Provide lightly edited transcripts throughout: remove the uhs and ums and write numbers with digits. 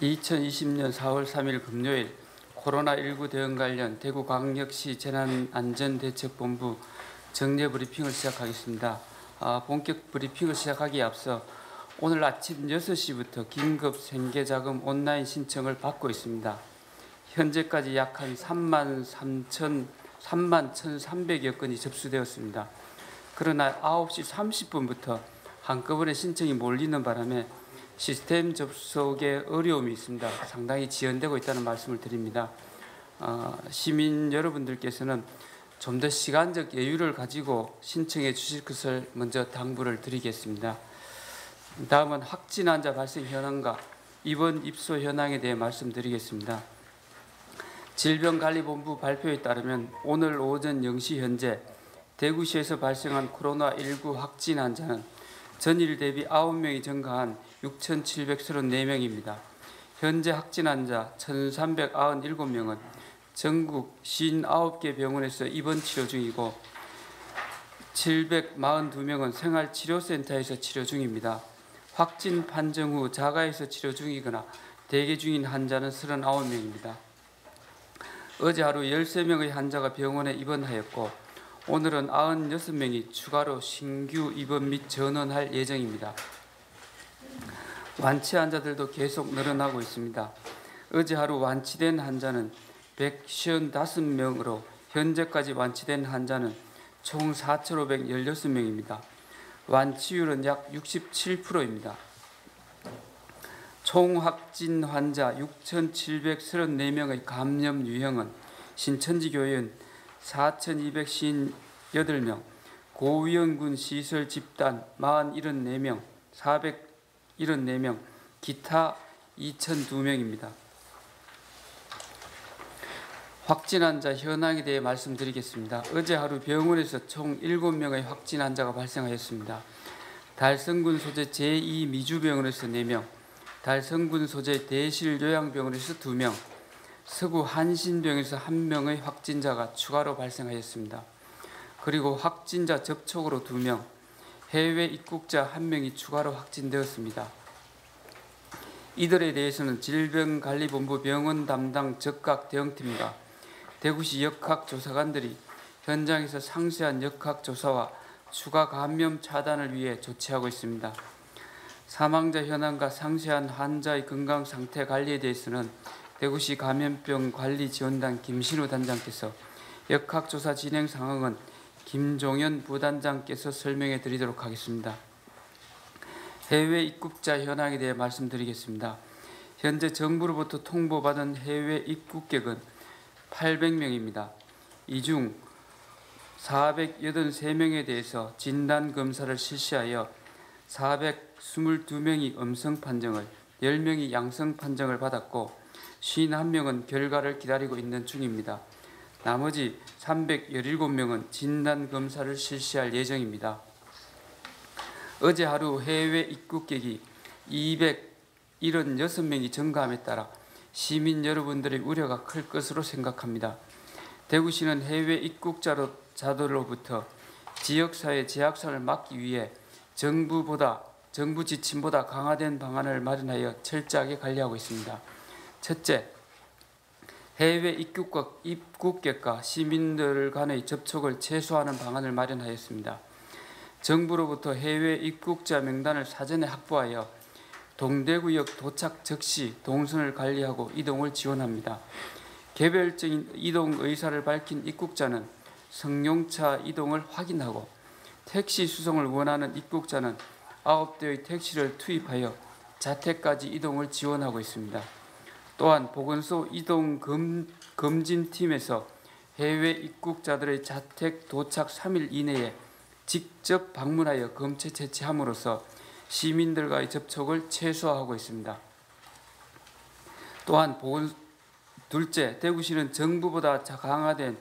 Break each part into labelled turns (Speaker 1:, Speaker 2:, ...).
Speaker 1: 2020년 4월 3일 금요일 코로나19 대응 관련 대구광역시 재난안전대책본부 정례 브리핑을 시작하겠습니다. 본격 브리핑을 시작하기에 앞서 오늘 아침 6시부터 긴급 생계자금 온라인 신청을 받고 있습니다. 현재까지 약 한 31,300여 건이 접수되었습니다. 그러나 9시 30분부터 한꺼번에 신청이 몰리는 바람에 시스템 접속에 어려움이 있습니다. 상당히 지연되고 있다는 말씀을 드립니다. 시민 여러분들께서는 좀 더 시간적 여유를 가지고 신청해 주실 것을 먼저 당부를 드리겠습니다. 다음은 확진 환자 발생 현황과 입원 입소 현황에 대해 말씀드리겠습니다. 질병관리본부 발표에 따르면 오늘 오전 0시 현재 대구시에서 발생한 코로나19 확진 환자는 전일 대비 9명이 증가한 6,734명입니다. 현재 확진 환자 1,397명은 전국 59개 병원에서 입원 치료 중이고 742명은 생활치료센터에서 치료 중입니다. 확진 판정 후 자가에서 치료 중이거나 대기 중인 환자는 39명입니다. 어제 하루 13명의 환자가 병원에 입원하였고 오늘은 96명이 추가로 신규 입원 및 전원할 예정입니다. 완치 환자들도 계속 늘어나고 있습니다. 어제 하루 완치된 환자는 155명으로 현재까지 완치된 환자는 총 4,516명입니다. 완치율은 약 67%입니다. 총 확진 환자 6,734명의 감염 유형은 신천지교회는 4,258명, 고위험군 시설 집단 474명, 474명, 기타 2,002명입니다. 확진 환자 현황에 대해 말씀드리겠습니다. 어제 하루 병원에서 총 7명의 확진 환자가 발생하였습니다. 달성군 소재 제2미주병원에서 4명, 달성군 소재 대실요양병원에서 2명, 서구 한신병에서 1명의 확진자가 추가로 발생하였습니다. 그리고 확진자 접촉으로 2명, 해외 입국자 1명이 추가로 확진되었습니다. 이들에 대해서는 질병관리본부 병원 담당 적각 대응팀과 대구시 역학조사관들이 현장에서 상세한 역학조사와 추가 감염 차단을 위해 조치하고 있습니다. 사망자 현황과 상세한 환자의 건강 상태 관리에 대해서는 대구시 감염병 관리지원단 김신우 단장께서, 역학조사 진행 상황은 김종현 부단장께서 설명해 드리도록 하겠습니다. 해외 입국자 현황에 대해 말씀드리겠습니다. 현재 정부로부터 통보받은 해외 입국객은 800명입니다. 이 중 483명에 대해서 진단검사를 실시하여 422명이 음성 판정을, 10명이 양성 판정을 받았고 51명은 결과를 기다리고 있는 중입니다. 나머지 317명은 진단검사를 실시할 예정입니다. 어제 하루 해외 입국객이 276명이 증가함에 따라 시민 여러분들의 우려가 클 것으로 생각합니다. 대구시는 해외 입국자들로부터 지역사회 재확산을 막기 위해 정부 지침보다 강화된 방안을 마련하여 철저하게 관리하고 있습니다. 첫째, 해외 입국객과 시민들 간의 접촉을 최소화하는 방안을 마련하였습니다. 정부로부터 해외 입국자 명단을 사전에 확보하여 동대구역 도착 즉시 동선을 관리하고 이동을 지원합니다. 개별적인 이동 의사를 밝힌 입국자는 승용차 이동을 확인하고 택시 수송을 원하는 입국자는 9대의 택시를 투입하여 자택까지 이동을 지원하고 있습니다. 또한 보건소 이동 검진팀에서 해외 입국자들의 자택 도착 3일 이내에 직접 방문하여 검체 채취함으로써 시민들과의 접촉을 최소화하고 있습니다. 또한 둘째, 대구시는 정부보다 강화된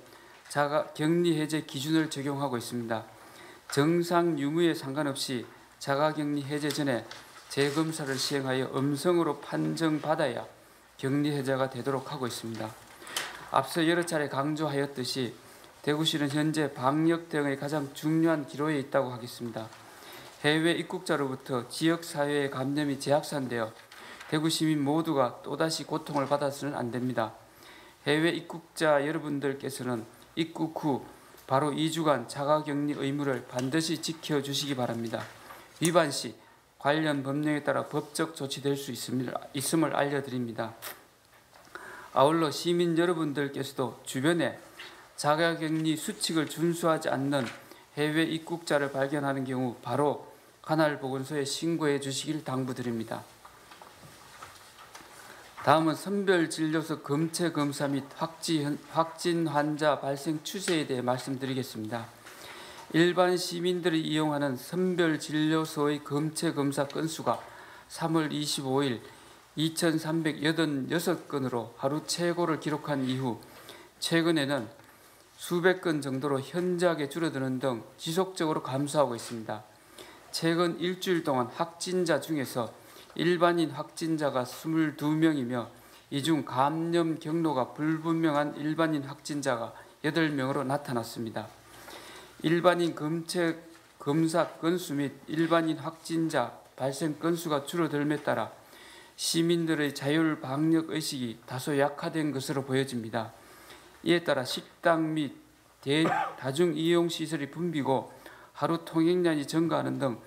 Speaker 1: 자가격리 해제 기준을 적용하고 있습니다. 정상 유무에 상관없이 자가격리 해제 전에 재검사를 시행하여 음성으로 판정받아야 격리 해제가 되도록 하고 있습니다. 앞서 여러 차례 강조하였듯이 대구시는 현재 방역 대응의 가장 중요한 기로에 있다고 하겠습니다. 해외 입국자로부터 지역사회의 감염이 재확산되어 대구 시민 모두가 또다시 고통을 받아서는 안 됩니다. 해외 입국자 여러분들께서는 입국 후 바로 2주간 자가격리 의무를 반드시 지켜주시기 바랍니다. 위반 시 관련 법령에 따라 법적 조치될 수 있음을 알려드립니다. 아울러 시민 여러분들께서도 주변에 자가격리 수칙을 준수하지 않는 해외 입국자를 발견하는 경우 바로 관할보건소에 신고해 주시길 당부드립니다. 다음은 선별진료소 검체 검사 및 확진 환자 발생 추세에 대해 말씀드리겠습니다. 일반 시민들이 이용하는 선별진료소의 검체 검사 건수가 3월 25일 2,386건으로 하루 최고를 기록한 이후 최근에는 수백 건 정도로 현저하게 줄어드는 등 지속적으로 감소하고 있습니다. 최근 일주일 동안 확진자 중에서 일반인 확진자가 22명이며 이 중 감염 경로가 불분명한 일반인 확진자가 8명으로 나타났습니다. 일반인 검체 검사 건수 및 일반인 확진자 발생 건수가 줄어들음에 따라 시민들의 자율 방역 의식이 다소 약화된 것으로 보여집니다. 이에 따라 식당 및 다중 이용 시설이 붐비고 하루 통행량이 증가하는 등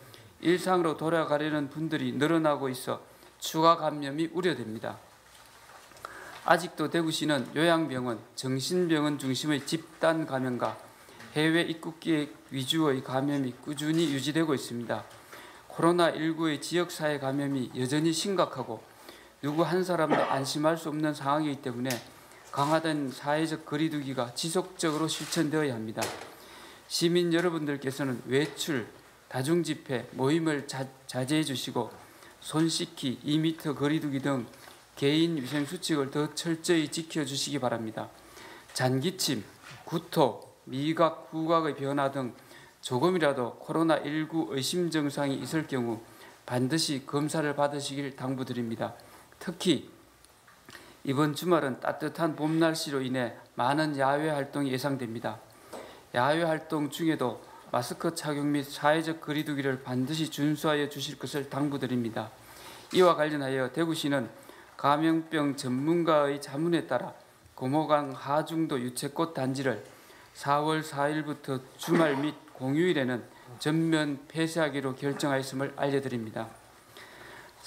Speaker 1: 일상으로 돌아가려는 분들이 늘어나고 있어 추가 감염이 우려됩니다. 아직도 대구시는 요양병원, 정신병원 중심의 집단 감염과 해외 입국객 위주의 감염이 꾸준히 유지되고 있습니다. 코로나19의 지역사회 감염이 여전히 심각하고 누구 한 사람도 안심할 수 없는 상황이기 때문에 강화된 사회적 거리두기가 지속적으로 실천되어야 합니다. 시민 여러분들께서는 외출, 다중집회, 모임을 자제해 주시고 손 씻기, 2m 거리두기 등 개인 위생 수칙을 더 철저히 지켜주시기 바랍니다. 잔기침, 구토, 미각, 후각의 변화 등 조금이라도 코로나19 의심 증상이 있을 경우 반드시 검사를 받으시길 당부드립니다. 특히 이번 주말은 따뜻한 봄 날씨로 인해 많은 야외 활동이 예상됩니다. 야외 활동 중에도 마스크 착용 및 사회적 거리두기를 반드시 준수하여 주실 것을 당부드립니다. 이와 관련하여 대구시는 감염병 전문가의 자문에 따라 고모강 하중도 유채꽃 단지를 4월 4일부터 주말 및 공휴일에는 전면 폐쇄하기로 결정하였음을 알려드립니다.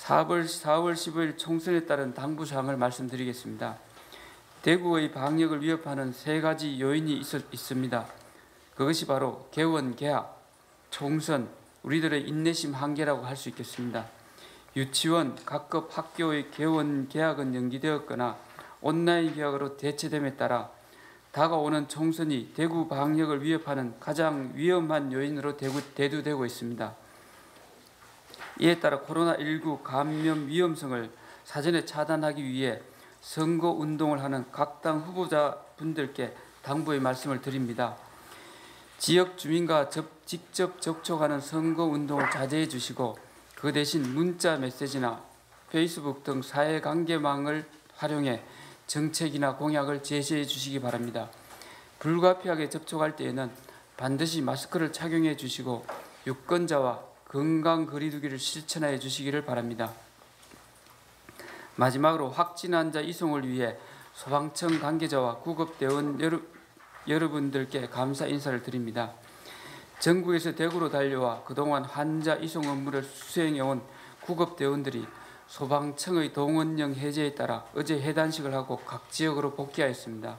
Speaker 1: 4월 15일 총선에 따른 당부사항을 말씀드리겠습니다. 대구의 방역을 위협하는 3가지 요인이 있습니다. 그것이 바로 개원, 개학, 총선, 우리들의 인내심 한계라고 할 수 있겠습니다. 유치원, 각급 학교의 개원, 개학은 연기되었거나 온라인 개학으로 대체됨에 따라 다가오는 총선이 대구 방역을 위협하는 가장 위험한 요인으로 대두되고 있습니다. 이에 따라 코로나19 감염 위험성을 사전에 차단하기 위해 선거운동을 하는 각 당 후보자분들께 당부의 말씀을 드립니다. 지역 주민과 직접 접촉하는 선거운동을 자제해 주시고 그 대신 문자 메시지나 페이스북 등 사회관계망을 활용해 정책이나 공약을 제시해 주시기 바랍니다. 불가피하게 접촉할 때에는 반드시 마스크를 착용해 주시고 유권자와 건강 거리두기를 실천하여 주시기를 바랍니다. 마지막으로 확진 환자 이송을 위해 소방청 관계자와 구급대원 여러분들께 감사 인사를 드립니다. 전국에서 대구로 달려와 그동안 환자 이송 업무를 수행해온 구급대원들이 소방청의 동원령 해제에 따라 어제 해단식을 하고 각 지역으로 복귀하였습니다.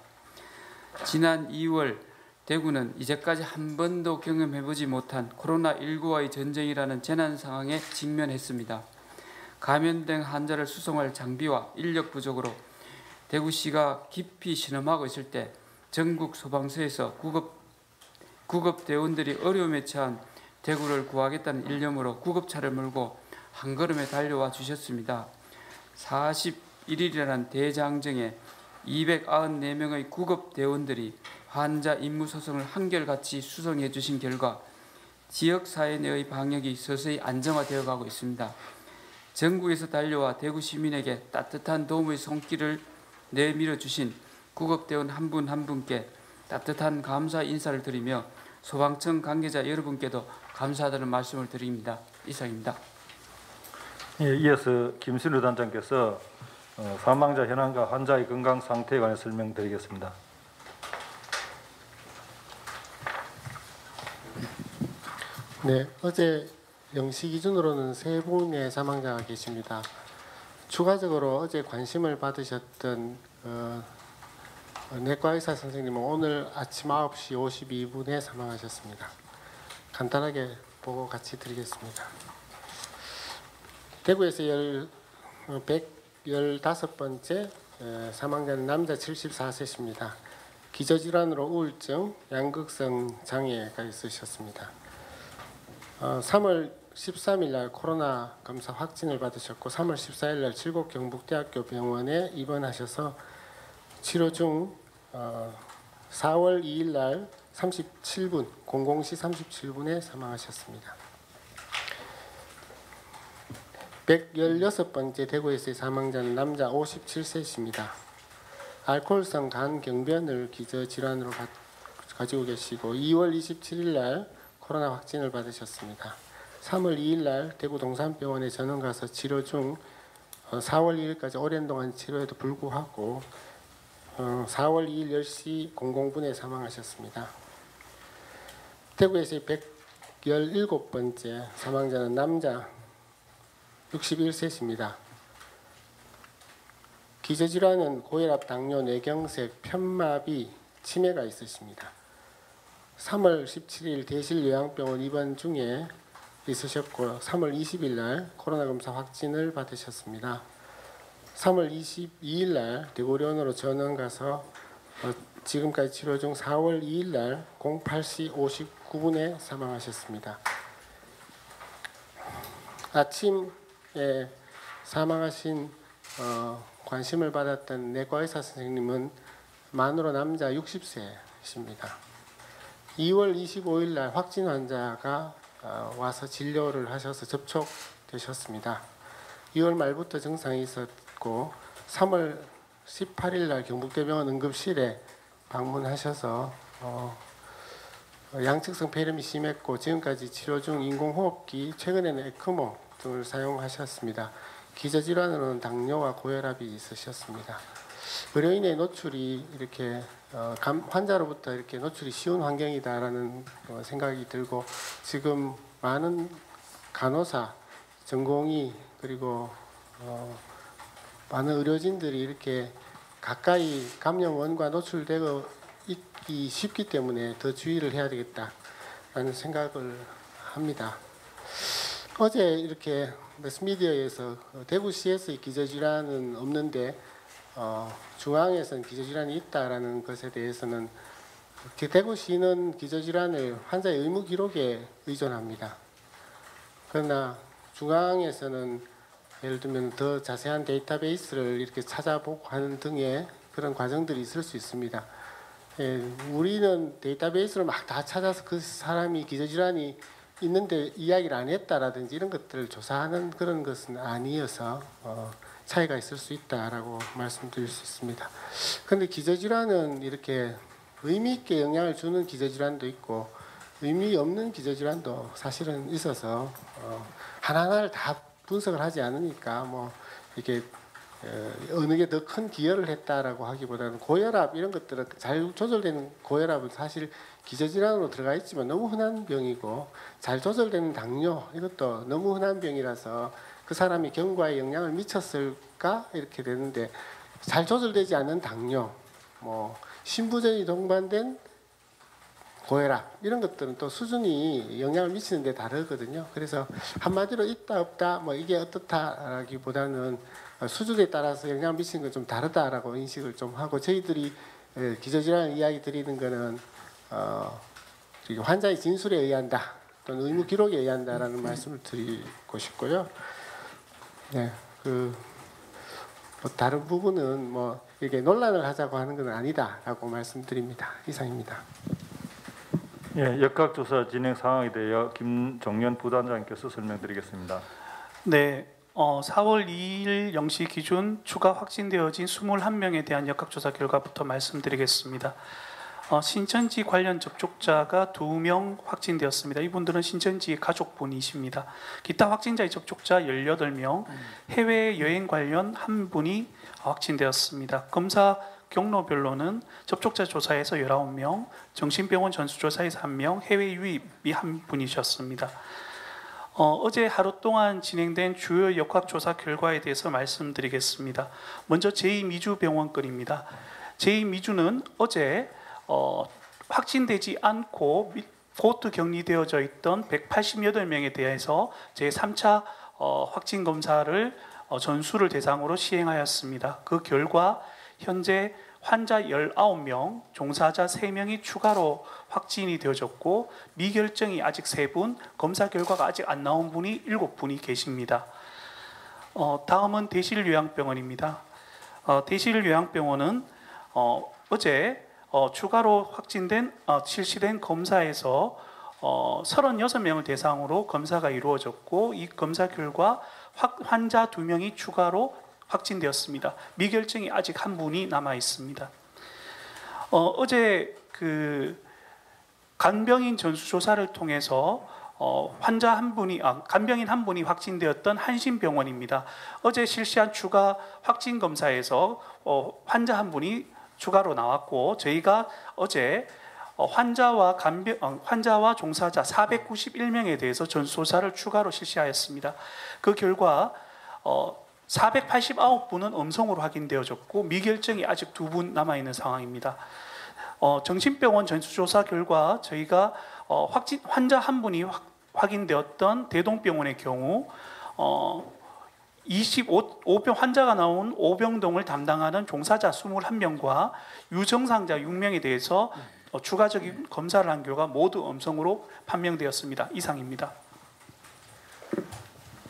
Speaker 1: 지난 2월 대구는 이제까지 한 번도 경험해보지 못한 코로나19와의 전쟁이라는 재난 상황에 직면했습니다. 감염된 환자를 수송할 장비와 인력 부족으로 대구시가 깊이 신음하고 있을 때 전국 소방서에서 구급대원들이 어려움에 처한 대구를 구하겠다는 일념으로 구급차를 몰고 한 걸음에 달려와 주셨습니다. 41일이라는 대장정에 294명의 구급대원들이 환자 임무소송을 한결같이 수송해 주신 결과 지역사회 내의 방역이 서서히 안정화되어 가고 있습니다. 전국에서 달려와 대구 시민에게 따뜻한 도움의 손길을 내밀어 주신 구급대원 한 분 한 분께 따뜻한 감사 인사를 드리며 소방청 관계자 여러분께도 감사하다는 말씀을 드립니다. 이상입니다.
Speaker 2: 예, 이어서 김순우 단장께서 사망자 현황과 환자의 건강 상태에 관해 설명드리겠습니다.
Speaker 3: 네, 어제 0시 기준으로는 3분의 사망자가 계십니다. 추가적으로 어제 관심을 받으셨던 내과 의사 선생님은 오늘 아침 9시 52분에 사망하셨습니다. 간단하게 보고 같이 드리겠습니다. 대구에서 115번째 사망자는 남자 74세십니다. 기저질환으로 우울증, 양극성 장애가 있으셨습니다. 3월 13일 날 코로나 검사 확진을 받으셨고 3월 14일 날 칠곡 경북대학교 병원에 입원하셔서 치료 중 4월 2일 날 37분 00시 37분에 사망하셨습니다. 116번째 대구에서의 사망자는 남자 57세십니다. 알코올성 간 경변을 기저질환으로 가지고 계시고 2월 27일 날 코로나 확진을 받으셨습니다. 3월 2일 날 대구 동산병원에 전원 가서 치료 중 4월 2일까지 오랜 동안 치료에도 불구하고 4월 2일 10시 00분에 사망하셨습니다. 대구에서의 117번째 사망자는 남자 61세십니다. 기저질환은 고혈압, 당뇨, 뇌경색, 편마비, 치매가 있으십니다. 3월 17일 대실요양병원 입원 중에 있으셨고 3월 20일 날 코로나 검사 확진을 받으셨습니다. 3월 22일 날 대구의료원으로 전원 가서 지금까지 치료 중 4월 2일 날 08시 59분에 사망하셨습니다. 아침에 사망하신 관심을 받았던 내과 의사 선생님은 만으로 남자 60세십니다. 2월 25일 날 확진 환자가 와서 진료를 하셔서 접촉되셨습니다. 2월 말부터 증상이 있었고 3월 18일 날 경북대병원 응급실에 방문하셔서 양측성 폐렴이 심했고 지금까지 치료 중 인공호흡기, 최근에는 에크모 등을 사용하셨습니다. 기저질환으로는 당뇨와 고혈압이 있으셨습니다. 의료인의 노출이 이렇게 환자로부터 이렇게 노출이 쉬운 환경이다라는 생각이 들고 지금 많은 간호사, 전공의 그리고 많은 의료진들이 이렇게 가까이 감염원과 노출되고 있기 쉽기 때문에 더 주의를 해야 되겠다라는 생각을 합니다. 어제 이렇게 매스미디어에서 대구시에서의 기저질환은 없는데 중앙에서는 기저질환이 있다라는 것에 대해서는 대구시는 기저질환을 환자의 의무 기록에 의존합니다. 그러나 중앙에서는 예를 들면 더 자세한 데이터베이스를 이렇게 찾아보고 하는 등의 그런 과정들이 있을 수 있습니다. 우리는 데이터베이스를 막 다 찾아서 그 사람이 기저질환이 있는데 이야기를 안 했다라든지 이런 것들을 조사하는 그런 것은 아니어서 차이가 있을 수 있다라고 말씀드릴 수 있습니다. 그런데 기저질환은 이렇게 의미 있게 영향을 주는 기저질환도 있고 의미 없는 기저질환도 사실은 있어서 하나하나를 다 분석을 하지 않으니까 뭐 이렇게 어느 게 더 큰 기여를 했다라고 하기보다는 고혈압 이런 것들은 잘 조절되는 고혈압은 사실 기저질환으로 들어가 있지만 너무 흔한 병이고 잘 조절되는 당뇨 이것도 너무 흔한 병이라서 그 사람이 경과에 영향을 미쳤을까 이렇게 되는데 잘 조절되지 않는 당뇨, 뭐 신부전이 동반된 고혈압 이런 것들은 또 수준이 영향을 미치는데 다르거든요. 그래서 한마디로 있다 없다 뭐 이게 어떻다라기보다는 수준에 따라서 영향을 미치는 건 좀 다르다라고 인식을 좀 하고 저희들이 기저질환 이야기 드리는 거는 환자의 진술에 의한다 또는 의무 기록에 의한다라는 말씀을 드리고 싶고요. 네, 뭐 다른 부분은 뭐 이게 논란을 하자고 하는 건 아니다라고 말씀드립니다. 이상입니다.
Speaker 2: 예, 역학조사 진행 상황에 대하여 김종연 부단장께서 설명드리겠습니다.
Speaker 4: 네, 4월 2일 0시 기준 추가 확진되어진 21명에 대한 역학조사 결과부터 말씀드리겠습니다. 신천지 관련 접촉자가 2명 확진되었습니다. 이분들은 신천지 가족분이십니다. 기타 확진자의 접촉자 18명, 해외 여행 관련 1분이 확진되었습니다. 검사 경로별로는 접촉자 조사에서 19명, 정신병원 전수조사에서 1명, 해외 유입이 1분이셨습니다. 어제 하루 동안 진행된 주요 역학조사 결과에 대해서 말씀드리겠습니다. 먼저 제2미주병원 건입니다. 제2미주는 어제 확진되지 않고 곧 격리되어져 있던 188명에 대해서 제3차 확진 검사를 전수를 대상으로 시행하였습니다. 그 결과 현재 환자 19명, 종사자 3명이 추가로 확진이 되어졌고 미결정이 아직 3분, 검사 결과가 아직 안 나온 분이 7분이 계십니다. 다음은 대실요양병원입니다. 대실요양병원은 어제 추가로 실시된 검사에서 36명을 대상으로 검사가 이루어졌고 이 검사 결과 환자 2명이 추가로 확진되었습니다. 미결정이 아직 1분이 남아 있습니다. 어제 간병인 전수조사를 통해서 환자 간병인 1분이 확진되었던 한신병원입니다. 어제 실시한 추가 확진 검사에서 환자 1분이 추가로 나왔고 저희가 어제 환자와 종사자 491명에 대해서 전수조사를 추가로 실시하였습니다. 그 결과 489분은 음성으로 확인되어졌고 미결정이 아직 2분 남아있는 상황입니다. 정신병원 전수조사 결과 저희가 환자 1분이 확인되었던 대동병원의 경우 25병 환자가 나온 5병동을 담당하는 종사자 21명과 유증상자 6명에 대해서 추가적인 검사를 한 결과 모두 음성으로 판명되었습니다. 이상입니다.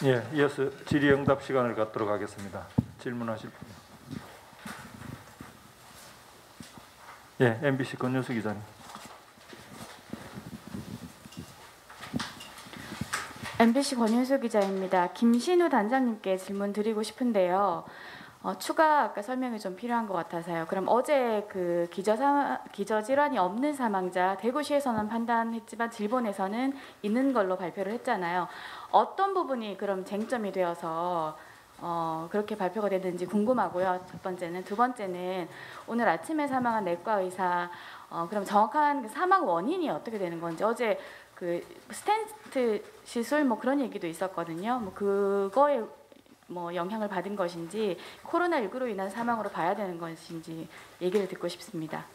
Speaker 2: 예, 이어서 질의응답 시간을 갖도록 하겠습니다. 질문하실 분. 예, MBC 권윤수 기자님.
Speaker 5: MBC 권윤수 기자입니다. 김신우 단장님께 질문 드리고 싶은데요. 추가 아까 설명이 좀 필요한 것 같아서요. 그럼 어제 그 기저질환이 없는 사망자 대구시에서는 판단했지만 질본에서는 있는 걸로 발표를 했잖아요. 어떤 부분이 그럼 쟁점이 되어서 그렇게 발표가 됐는지 궁금하고요. 첫 번째는. 두 번째는 오늘 아침에 사망한 내과 의사 그럼 정확한 그 사망 원인이 어떻게 되는 건지 어제 그 스텐트 시술 뭐 그런 얘기도 있었거든요. 뭐 그거에 뭐 영향을 받은 것인지 코로나19로 인한 사망으로 봐야 되는 것인지 얘기를 듣고 싶습니다.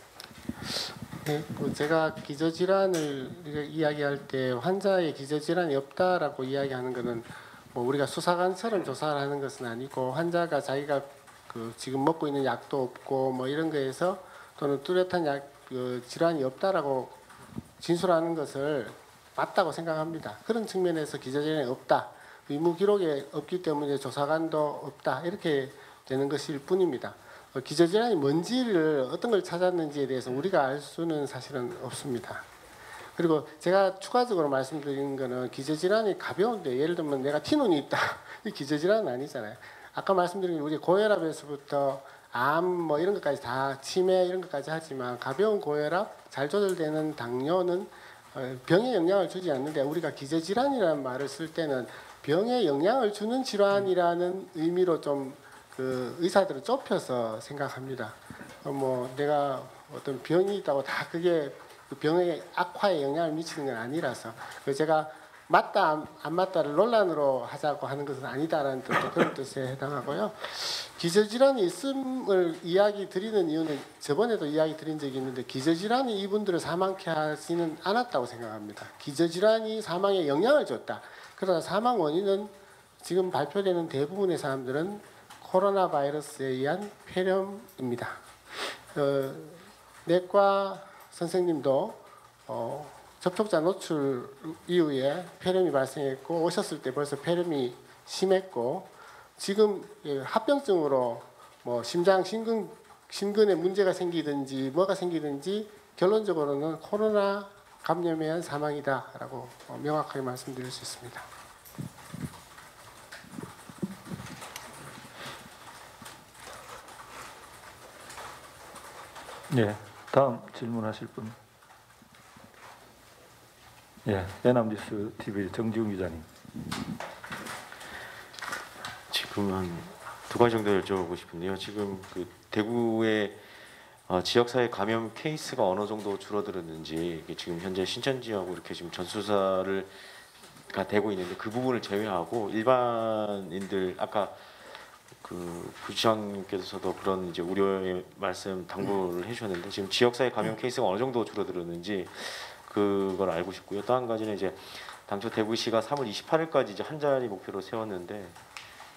Speaker 3: 네, 제가 기저질환을 이야기할 때 환자의 기저질환이 없다라고 이야기하는 것은 뭐 우리가 수사관처럼 조사를 하는 것은 아니고 환자가 자기가 지금 먹고 있는 약도 없고 뭐 이런 거에서 또는 뚜렷한 질환이 없다라고 진술하는 것을 맞다고 생각합니다. 그런 측면에서 기저질환이 없다. 의무 기록에 없기 때문에 조사관도 없다. 이렇게 되는 것일 뿐입니다. 기저질환이 뭔지를 어떤 걸 찾았는지에 대해서 우리가 알 수는 사실은 없습니다. 그리고 제가 추가적으로 말씀드리는 거는 기저질환이 가벼운데 예를 들면 내가 티눈이 있다. 이 기저질환은 아니잖아요. 아까 말씀드린 우리 고혈압에서부터 암 뭐 이런 것까지 다 치매 이런 것까지 하지만 가벼운 고혈압, 잘 조절되는 당뇨는 병에 영향을 주지 않는데 우리가 기저질환이라는 말을 쓸 때는 병에 영향을 주는 질환이라는 의미로 좀 의사들은 좁혀서 생각합니다. 뭐 내가 어떤 병이 있다고 다 그게 그 병의 악화에 영향을 미치는 건 아니라서 제가 맞다 안 맞다를 논란으로 하자고 하는 것은 아니다라는 뜻도 그런 뜻에 해당하고요. 기저질환이 있음을 이야기 드리는 이유는 저번에도 이야기 드린 적이 있는데 기저질환이 이분들을 사망케 하지는 않았다고 생각합니다. 기저질환이 사망에 영향을 줬다. 그러나 사망 원인은 지금 발표되는 대부분의 사람들은 코로나 바이러스에 의한 폐렴입니다. 내과 선생님도 접촉자 노출 이후에 폐렴이 발생했고 오셨을 때 벌써 폐렴이 심했고 지금 합병증으로 뭐 심장 심근에 문제가 생기든지 뭐가 생기든지 결론적으로는 코로나 감염에 의한 사망이다라고 명확하게 말씀드릴 수 있습니다.
Speaker 2: 네, 다음 질문하실 분. 예, 연합뉴스 TV 정지훈 기자님.
Speaker 6: 지금 한 두 가지 정도 여쭤보고 싶은데요. 지금 그 대구의 지역사회 감염 케이스가 어느 정도 줄어들었는지, 이게 지금 현재 신천지하고 이렇게 지금 전수사를 가 되고 있는데 그 부분을 제외하고 일반인들, 아까 그 부시장님께서도 그런 이제 우려의 말씀 당부를 해주셨는데 지금 지역사회 감염 케이스가 어느 정도 줄어들었는지 그걸 알고 싶고요. 또 한 가지는 이제 당초 대구시가 3월 28일까지 이제 한 자리 목표로 세웠는데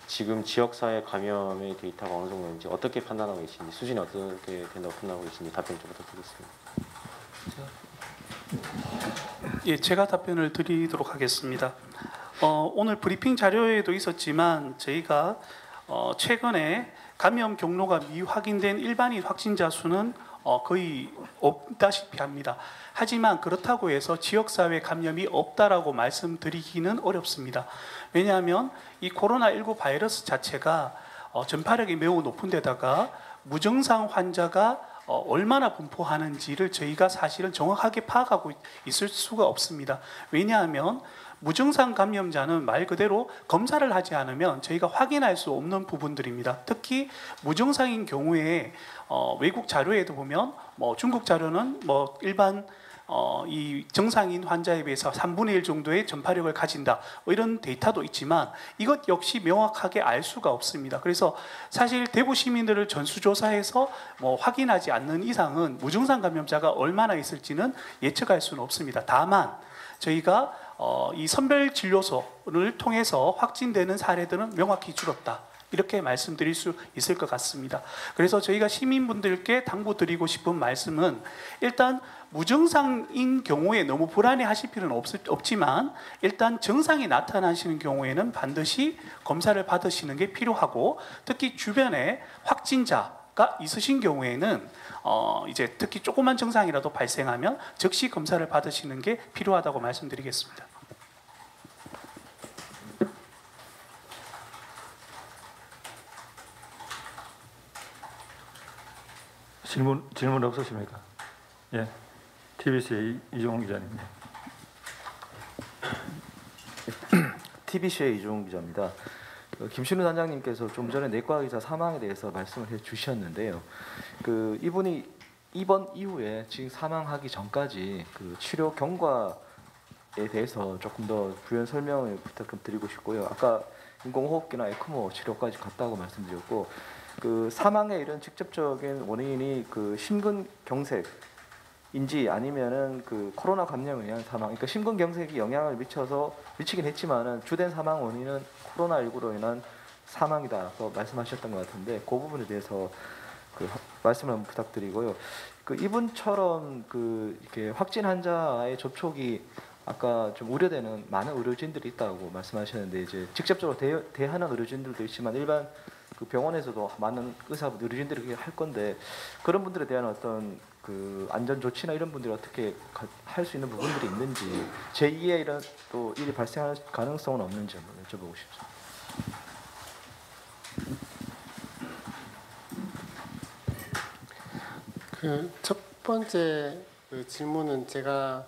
Speaker 6: 지금 지역사회 감염의 데이터가 어느 정도인지, 어떻게 판단하고 계신지, 수준이 어떻게 된다고 판단하고 계신지 답변 좀 부탁드리겠습니다.
Speaker 4: 예, 제가 답변을 드리도록 하겠습니다. 오늘 브리핑 자료에도 있었지만 저희가 최근에 감염 경로가 미확인된 일반인 확진자 수는 거의 없다시피 합니다. 하지만 그렇다고 해서 지역사회 감염이 없다라고 말씀드리기는 어렵습니다. 왜냐하면 이 코로나19 바이러스 자체가 전파력이 매우 높은 데다가 무증상 환자가 얼마나 분포하는지를 저희가 사실은 정확하게 파악하고 있을 수가 없습니다. 왜냐하면 무증상 감염자는 말 그대로 검사를 하지 않으면 저희가 확인할 수 없는 부분들입니다. 특히 무증상인 경우에 외국 자료에도 보면 중국 자료는 일반 이 정상인 환자에 비해서 3분의 1 정도의 전파력을 가진다, 이런 데이터도 있지만 이것 역시 명확하게 알 수가 없습니다. 그래서 사실 대구 시민들을 전수조사해서 확인하지 않는 이상은 무증상 감염자가 얼마나 있을지는 예측할 수는 없습니다. 다만 저희가 이 선별진료소를 통해서 확진되는 사례들은 명확히 줄었다, 이렇게 말씀드릴 수 있을 것 같습니다. 그래서 저희가 시민분들께 당부드리고 싶은 말씀은, 일단 무증상인 경우에 너무 불안해하실 필요는 없지만 일단 증상이 나타나시는 경우에는 반드시 검사를 받으시는 게 필요하고, 특히 주변에 확진자가 있으신 경우에는 이제 특히 조그만 증상이라도 발생하면 즉시 검사를 받으시는 게 필요하다고 말씀드리겠습니다.
Speaker 2: 질문 없으십니까? 예, TBC의 이종훈 기자님.
Speaker 7: TBC의 이종훈 기자입니다. 김신우 단장님께서 좀 전에 내과 의사 사망에 대해서 말씀을 해주셨는데요. 이분이 입원 이후에 지금 사망하기 전까지 치료 경과에 대해서 조금 더 부연 설명을 부탁드리고 싶고요. 아까 인공호흡기나 에크모 치료까지 갔다고 말씀드렸고, 사망의 이런 직접적인 원인이 심근경색인지 아니면은 코로나 감염에 의한 사망, 그러니까 심근경색이 영향을 미치긴 했지만은 주된 사망 원인은 코로나19로 인한 사망이다라고 말씀하셨던 것 같은데, 그 부분에 대해서 말씀을 한번 부탁드리고요. 이분처럼 이렇게 확진 환자의 접촉이 아까 좀 우려되는 많은 의료진들이 있다고 말씀하셨는데, 이제 직접적으로 대하는 의료진들도 있지만 일반 병원에서도 많은 의료진들이 할 건데, 그런 분들에 대한 어떤 안전 조치나 이런 분들이 어떻게 할 수 있는 부분들이 있는지, 제2의 이런 또 일이 발생할 가능성은 없는지 한번 여쭤보고 싶습니다.
Speaker 3: 첫 번째 질문은 제가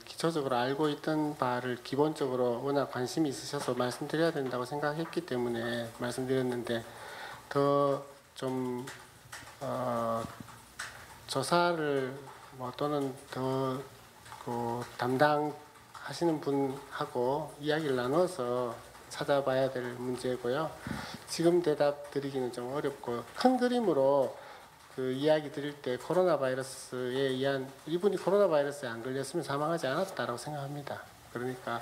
Speaker 3: 기초적으로 알고 있던 바를 기본적으로 워낙 관심이 있으셔서 말씀드려야 된다고 생각했기 때문에 말씀드렸는데, 더 좀 조사를 또는 더 담당하시는 분하고 이야기를 나눠서 찾아봐야 될 문제고요. 지금 대답 드리기는 좀 어렵고, 큰 그림으로 이야기 드릴 때 코로나 바이러스에 의한, 이분이 코로나 바이러스에 안 걸렸으면 사망하지 않았다라고 생각합니다. 그러니까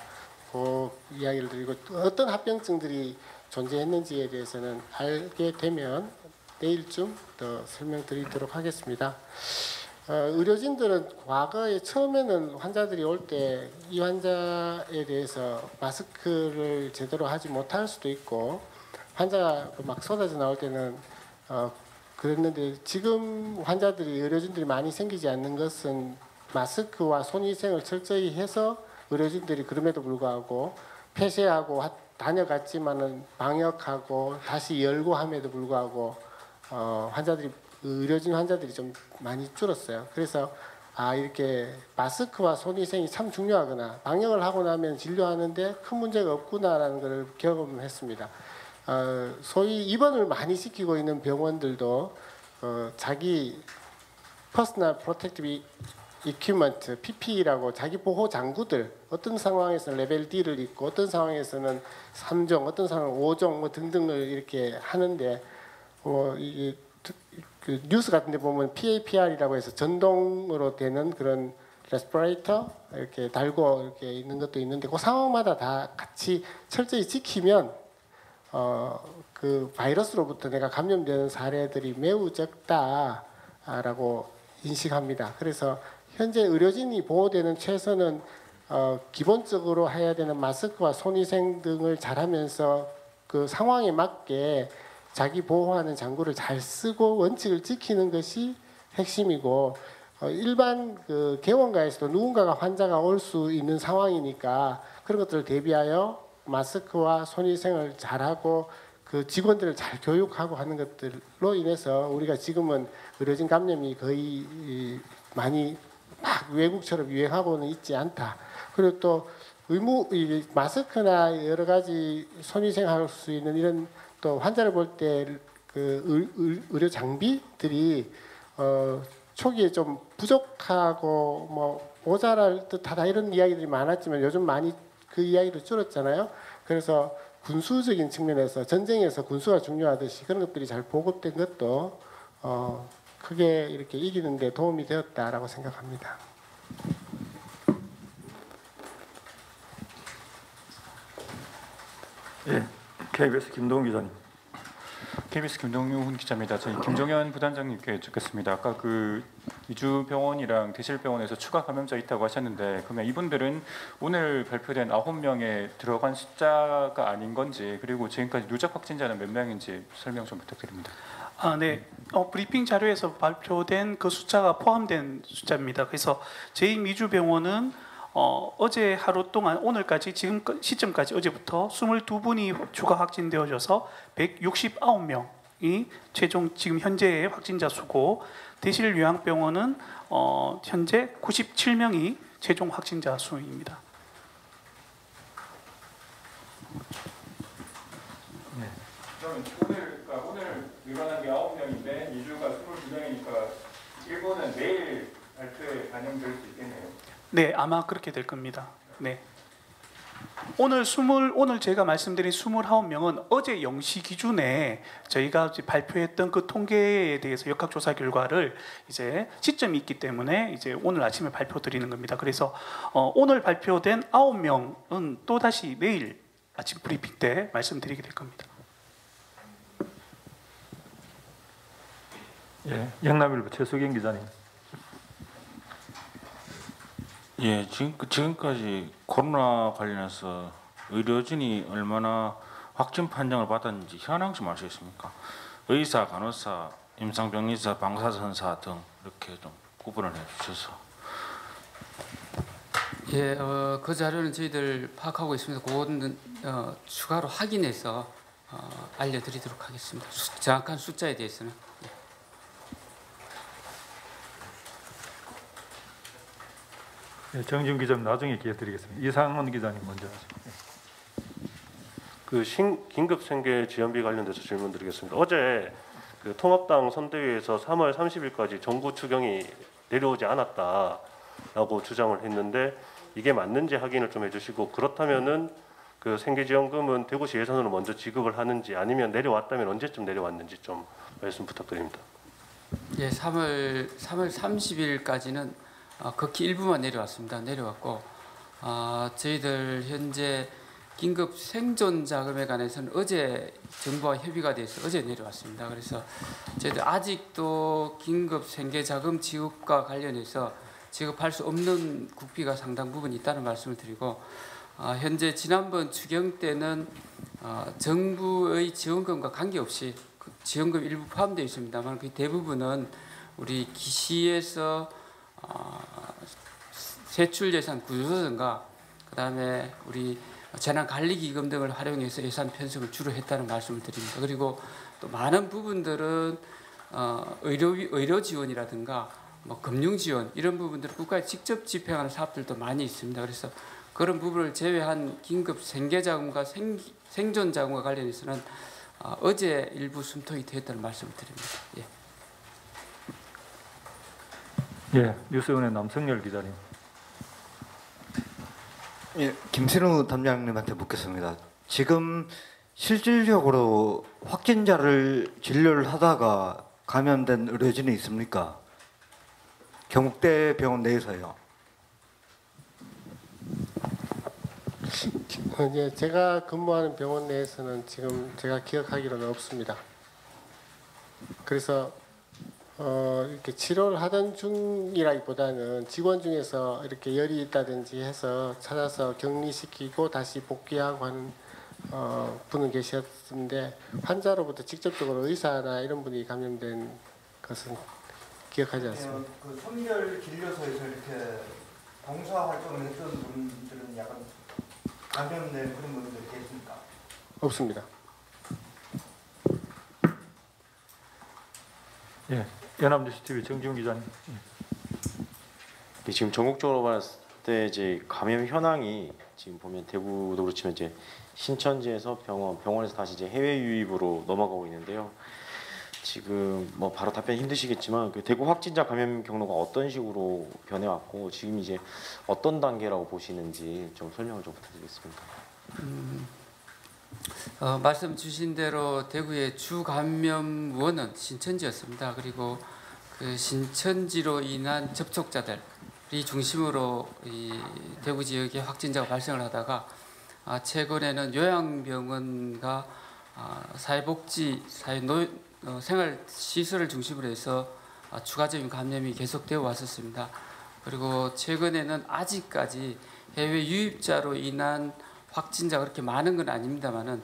Speaker 3: 그 이야기를 드리고, 어떤 합병증들이 존재했는지에 대해서는 알게 되면 내일쯤 더 설명드리도록 하겠습니다. 의료진들은 과거에 처음에는 환자들이 올 때 이 환자에 대해서 마스크를 제대로 하지 못할 수도 있고, 환자가 막 쏟아져 나올 때는 그랬는데, 지금 환자들이, 의료진들이 많이 생기지 않는 것은 마스크와 손위생을 철저히 해서 의료진들이 그럼에도 불구하고 폐쇄하고 다녀갔지만은 방역하고 다시 열고 함에도 불구하고 환자들이 의료진 환자들이 좀 많이 줄었어요. 그래서 이렇게 마스크와 손위생이 참 중요하구나. 방역을 하고 나면 진료하는데 큰 문제가 없구나라는 걸 경험했습니다. 소위 입원을 많이 시키고 있는 병원들도 자기 퍼스널 프로텍티브 이퀴먼트 PPE라고 자기 보호 장구들 어떤 상황에서는 레벨 D를 입고 어떤 상황에서는 3종 어떤 상황은 5종 뭐 등등을 이렇게 하는데 이게 그 뉴스 같은 데 보면 PAPR이라고 해서 전동으로 되는 그런 레스피레이터 이렇게 달고 이렇게 있는 것도 있는데 그 상황마다 다 같이 철저히 지키면 그 바이러스로부터 내가 감염되는 사례들이 매우 적다라고 인식합니다. 그래서 현재 의료진이 보호되는 최선은 기본적으로 해야 되는 마스크와 손위생 등을 잘하면서 그 상황에 맞게 자기 보호하는 장구를 잘 쓰고 원칙을 지키는 것이 핵심이고 일반 그 개원가에서도 누군가가 환자가 올 수 있는 상황이니까 그런 것들을 대비하여 마스크와 손위생을 잘하고 그 직원들을 잘 교육하고 하는 것들로 인해서 우리가 지금은 의료진 감염이 거의 많이 막 외국처럼 유행하고는 있지 않다. 그리고 또 마스크나 여러 가지 손위생할 수 있는 이런 또 환자를 볼 때 그 의료 장비들이 초기에 좀 부족하고 뭐 모자랄 듯하다 이런 이야기들이 많았지만 요즘 많이 그 이야기도 줄었잖아요. 그래서 군수적인 측면에서 전쟁에서 군수가 중요하듯이 그런 것들이 잘 보급된 것도 크게 이렇게 이기는 데 도움이 되었다라고 생각합니다.
Speaker 2: 예, KBS 김동훈 기자님.
Speaker 8: KBS 김동훈 기자입니다. 저희 김종현 부단장님께 여쭙겠습니다. 아까 그 이주병원이랑 대실병원에서 추가 감염자 있다고 하셨는데 그러면 이분들은 오늘 발표된 9명에 들어간 숫자가 아닌 건지 그리고 지금까지 누적 확진자는 몇 명인지 설명 좀 부탁드립니다.
Speaker 4: 네. 브리핑 자료에서 발표된 그 숫자가 포함된 숫자입니다. 그래서 제2미주병원은 어제 하루 동안 오늘까지 지금 시점까지 어제부터 22분이 추가 확진되어져서 169명이 최종 지금 현재의 확진자 수고 대실요양병원은 현재 97명이 최종 확진자 수입니다.
Speaker 8: 네. 그러면 오늘 늘어난 게 9명인데 2주가 22명이니까 일본은 내일 발표에 반영될 수 있겠네요.
Speaker 4: 네, 아마 그렇게 될 겁니다. 네. 오늘 제가 말씀드린 29명은 어제 0시 기준에 저희가 발표했던 그 통계에 대해서 역학조사 결과를 이제 시점이 있기 때문에 이제 오늘 아침에 발표드리는 겁니다. 그래서 오늘 발표된 9명은 또 다시 내일 아침 브리핑 때 말씀드리게 될 겁니다.
Speaker 2: 예, 영남일보 최수경 기자님.
Speaker 9: 예, 지금까지 코로나 관련해서 의료진이 얼마나 확진 판정을 받았는지 현황 좀 알 수 있습니까? 의사, 간호사, 임상병리사, 방사선사 등 이렇게 좀 구분을 해주셔서.
Speaker 1: 예, 그 자료는 저희들 파악하고 있습니다. 그거는 추가로 확인해서 알려드리도록 하겠습니다. 정확한 숫자에 대해서는.
Speaker 2: 예, 정지훈 기자님 나중에 기회 드리겠습니다. 이상원 기자님 먼저 하시죠.
Speaker 10: 그 긴급 생계 지원비 관련돼서 질문드리겠습니다. 어제 그 통합당 선대위에서 3월 30일까지 정부 추경이 내려오지 않았다라고 주장을 했는데 이게 맞는지 확인을 좀 해주시고 그렇다면은 그 생계지원금은 대구시 예산으로 먼저 지급을 하는지 아니면 내려왔다면 언제쯤 내려왔는지 좀 말씀 부탁드립니다.
Speaker 1: 예, 3월 30일까지는 극히 일부만 내려왔습니다. 내려왔고 저희들 현재 긴급 생존 자금에 관해서는 어제 정부와 협의가 돼서 어제 내려왔습니다. 그래서 저희들 아직도 긴급 생계 자금 지급과 관련해서 지급할 수 없는 국비가 상당 부분 있다는 말씀을 드리고 현재 지난번 추경 때는 정부의 지원금과 관계없이 그 지원금 일부 포함되어 있습니다만 그 대부분은 우리 기시에서 세출 예산 구조조정과 그다음에 우리 재난관리기금 등을 활용해서 예산 편성을 주로 했다는 말씀을 드립니다. 그리고 또 많은 부분들은 의료 지원이라든가 뭐 금융 지원 이런 부분들을 국가에 직접 집행하는 사업들도 많이 있습니다. 그래서 그런 부분을 제외한 긴급 생계자금과 생존 자금과 관련해서는 어제 일부 숨통이 되었다는 말씀을 드립니다.
Speaker 2: 예, 뉴스원의 남성열 기자님.
Speaker 11: 예, 김신우 담당님한테 묻겠습니다. 지금 실질적으로 확진자를 진료를 하다가 감염된 의료진이 있습니까? 경북대 병원 내에서요.
Speaker 3: 예, 제가 근무하는 병원 내에서는 지금 제가 기억하기로는 없습니다. 그래서 이렇게 치료를 하던 중이라기보다는 직원 중에서 이렇게 열이 있다든지 해서 찾아서 격리시키고 다시 복귀하고 하는 분은 계셨는데 환자로부터 직접적으로 의사나 이런 분이 감염된 것은 기억하지 않습니다.
Speaker 11: 그 선별 진료소에서 이렇게 봉사 활동을 했던 분들은 약간 감염된 그런 분들이 계십니까?
Speaker 3: 없습니다.
Speaker 2: 예, 연합뉴스 TV 정지훈 기자님.
Speaker 6: 지금 전국적으로 봤을 때 이제 감염 현황이 지금 보면 대구도 그렇지만 이제 신천지에서 병원에서 다시 이제 해외 유입으로 넘어가고 있는데요. 지금 뭐 바로 답변 힘드시겠지만 그 대구 확진자 감염 경로가 어떤 식으로 변해왔고 지금 이제 어떤 단계라고 보시는지 좀 설명을 좀 부탁드리겠습니다.
Speaker 1: 말씀 주신 대로 대구의 주 감염원은 신천지였습니다. 그리고 그 신천지로 인한 접촉자들이 중심으로 이 대구 지역에 확진자가 발생을 하다가 최근에는 요양병원과 사회복지, 생활시설을 중심으로 해서 추가적인 감염이 계속되어 왔었습니다. 그리고 최근에는 아직까지 해외 유입자로 인한 확진자가 그렇게 많은 건 아닙니다만은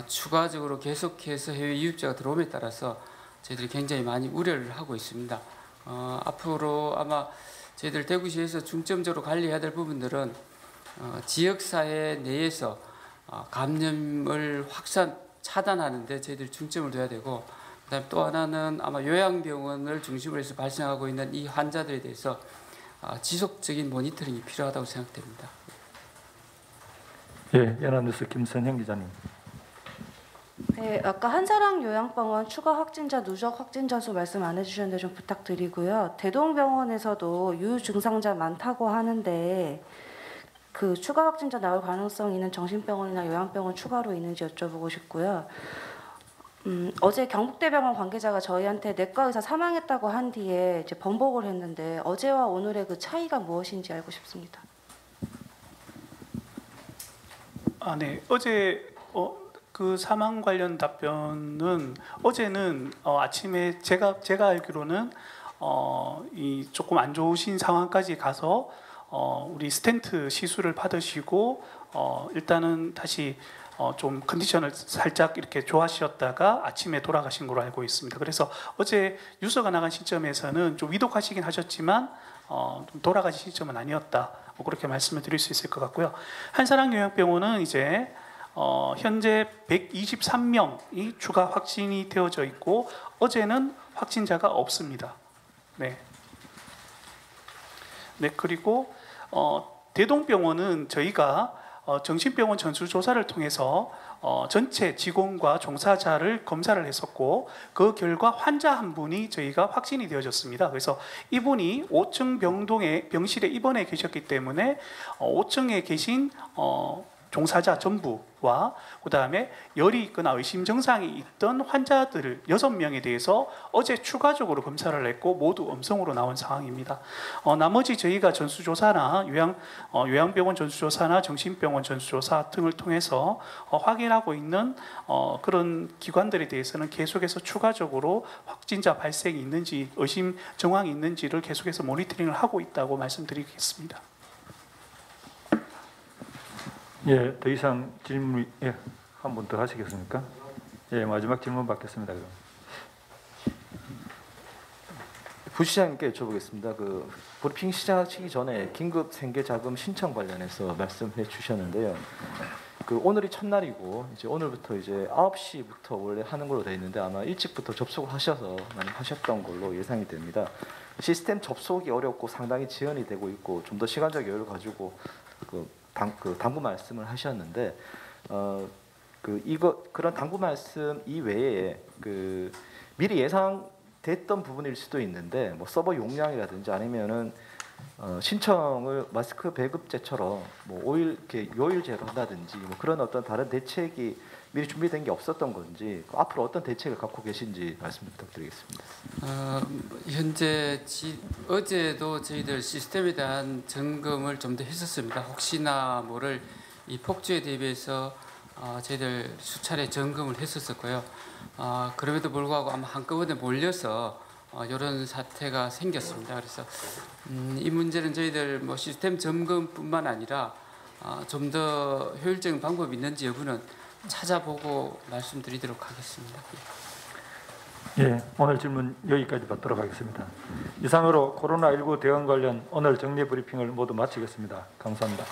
Speaker 1: 추가적으로 계속해서 해외 유입자가 들어옴에 따라서 저희들이 굉장히 많이 우려를 하고 있습니다. 앞으로 아마 저희들 대구시에서 중점적으로 관리해야 될 부분들은 지역사회 내에서 감염을 확산 차단하는데 저희들이 중점을 둬야 되고, 그다음에 또 하나는 아마 요양병원을 중심으로 해서 발생하고 있는 이 환자들에 대해서 지속적인 모니터링이 필요하다고 생각됩니다.
Speaker 2: 예, 연합뉴스 김선형 기자님.
Speaker 12: 네, 아까 한사랑 요양병원 추가 확진자 누적 확진자 수 말씀 안 해주셨는데 좀 부탁드리고요. 대동병원에서도 유증상자 많다고 하는데 그 추가 확진자 나올 가능성 있는 정신병원이나 요양병원 추가로 있는지 여쭤보고 싶고요. 어제 경북대병원 관계자가 저희한테 내과 의사 사망했다고 한 뒤에 이제 번복을 했는데 어제와 오늘의 그 차이가 무엇인지 알고 싶습니다.
Speaker 4: 네, 어제 그 사망 관련 답변은 어제는 아침에 제가 알기로는 이 조금 안 좋으신 상황까지 가서 우리 스텐트 시술을 받으시고 일단은 다시 좀 컨디션을 살짝 이렇게 좋아하셨다가 아침에 돌아가신 걸로 알고 있습니다. 그래서 어제 뉴스가 나간 시점에서는 좀 위독하시긴 하셨지만 좀 돌아가신 시점은 아니었다. 그렇게 말씀을 드릴 수 있을 것 같고요. 한사랑 요양병원은 이제 현재 123명이 추가 확진이 되어져 있고 어제는 확진자가 없습니다. 네. 그리고 대동병원은 저희가 정신병원 전수조사를 통해서 전체 직원과 종사자를 검사를 했었고 그 결과 환자 한 분이 저희가 확진이 되어졌습니다. 그래서 이분이 5층 병실에 입원해 계셨기 때문에 5층에 계신 종사자 전부와 그다음에 열이 있거나 의심 증상이 있던 환자들 6명에 대해서 어제 추가적으로 검사를 했고 모두 음성으로 나온 상황입니다. 나머지 저희가 전수조사나 요양병원 전수조사나 정신병원 전수조사 등을 통해서 확인하고 있는 그런 기관들에 대해서는 계속해서 추가적으로 확진자 발생이 있는지 의심 정황이 있는지를 계속해서 모니터링을 하고 있다고 말씀드리겠습니다.
Speaker 2: 예, 더 이상 질문 한 번 더 하시겠습니까? 예, 마지막 질문 받겠습니다. 그럼.
Speaker 7: 부시장님께 여쭤보겠습니다. 그 브리핑 시작하기 전에 긴급 생계자금 신청 관련해서 말씀해 주셨는데요. 그 오늘이 첫날이고 이제 오늘부터 이제 9시부터 원래 하는 걸로 되어 있는데 아마 일찍부터 접속을 하셔서 많이 하셨던 걸로 예상이 됩니다. 시스템 접속이 어렵고 상당히 지연이 되고 있고 좀 더 시간적 여유를 가지고 당부 말씀을 하셨는데 그런 당부 말씀 이외에 미리 예상됐던 부분일 수도 있는데 뭐 서버 용량이라든지 아니면은 신청을 마스크 배급제처럼 뭐 5일 이렇게 요일제로 한다든지 뭐 그런 어떤 다른 대책이 미리 준비된 게 없었던 건지 앞으로 어떤 대책을 갖고 계신지 말씀 부탁드리겠습니다.
Speaker 1: 현재 어제도 저희들 시스템에 대한 점검을 좀 더 했었습니다. 혹시나 모를 이 폭주에 대비해서 저희들 수차례 점검을 했었고요. 그럼에도 불구하고 아마 한꺼번에 몰려서 이런 사태가 생겼습니다. 그래서 이 문제는 저희들 뭐 시스템 점검뿐만 아니라 좀 더 효율적인 방법이 있는지 여부는 찾아보고 말씀드리도록 하겠습니다.
Speaker 2: 예, 오늘 질문 여기까지 받도록 하겠습니다. 이상으로 코로나19 대응 관련 오늘 정례 브리핑을 모두 마치겠습니다. 감사합니다.